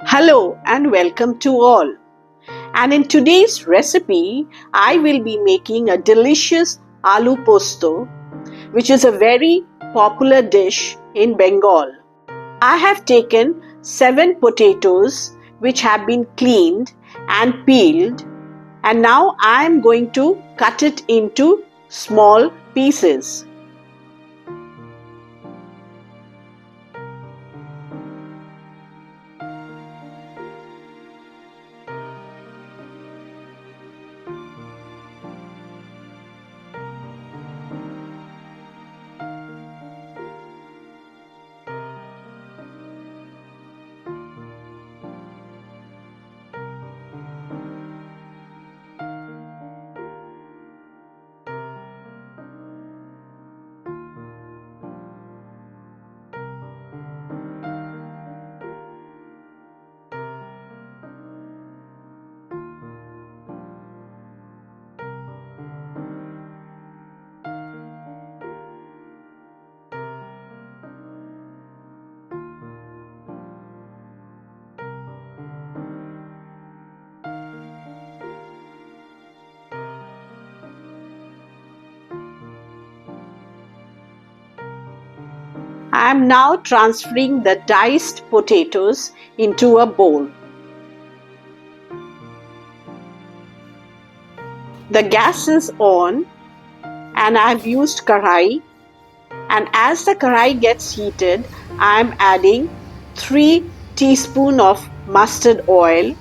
Hello and welcome to all. And in today's recipe, I will be making a delicious aloo posto, which is a very popular dish in Bengal. I have taken 7 potatoes which have been cleaned and peeled, and now I am going to cut it into small pieces. I am now transferring the diced potatoes into a bowl. The gas is on and I have used karai, and as the karai gets heated, I am adding 3 teaspoons of mustard oil.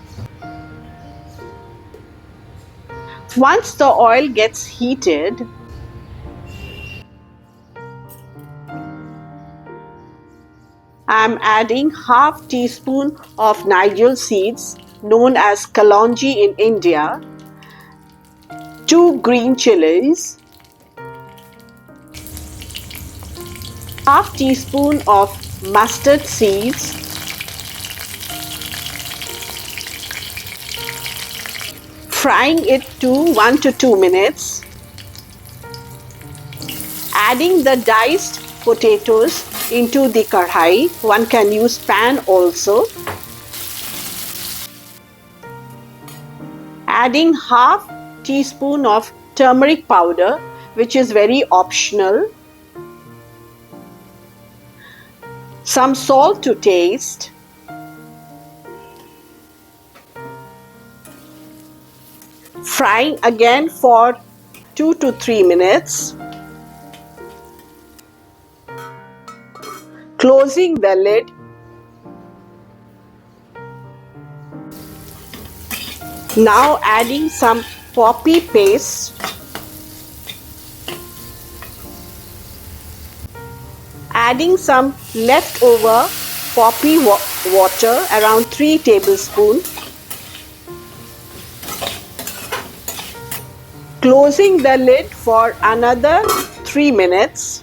Once the oil gets heated, I am adding half teaspoon of Nigel seeds, known as kalonji in India, 2 green chilies, half teaspoon of mustard seeds, frying it to 1 to 2 minutes, adding the diced potatoes into the kadhai. One can use pan also. Adding half teaspoon of turmeric powder, which is very optional. Some salt to taste. Frying again for 2 to 3 minutes. Closing the lid. Now adding some poppy paste. Adding some leftover poppy water, around 3 tablespoons. Closing the lid for another 3 minutes.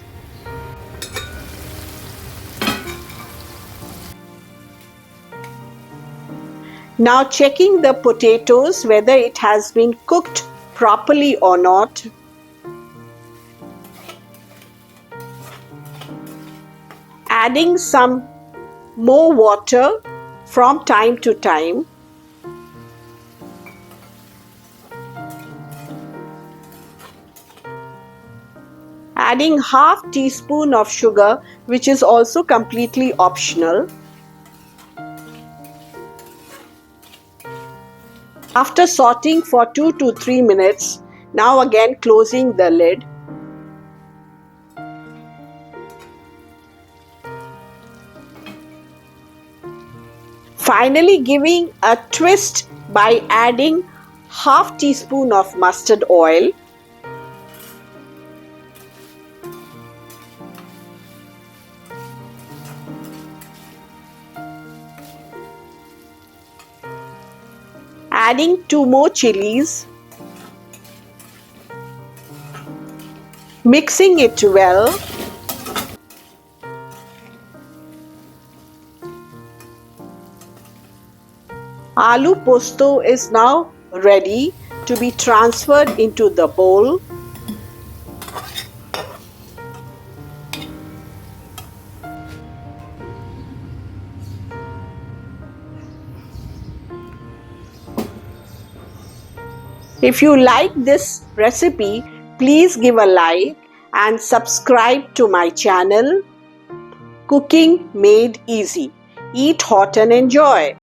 Now checking the potatoes whether it has been cooked properly or not. Adding some more water from time to time. Adding half teaspoon of sugar, which is also completely optional. After sauteing for 2 to 3 minutes, now again closing the lid. Finally giving a twist by adding half teaspoon of mustard oil. Adding 2 more chilies. Mixing it well. Aloo posto is now ready to be transferred into the bowl. If you like this recipe, please give a like and subscribe to my channel, Cooking Made Easy. Eat hot and enjoy.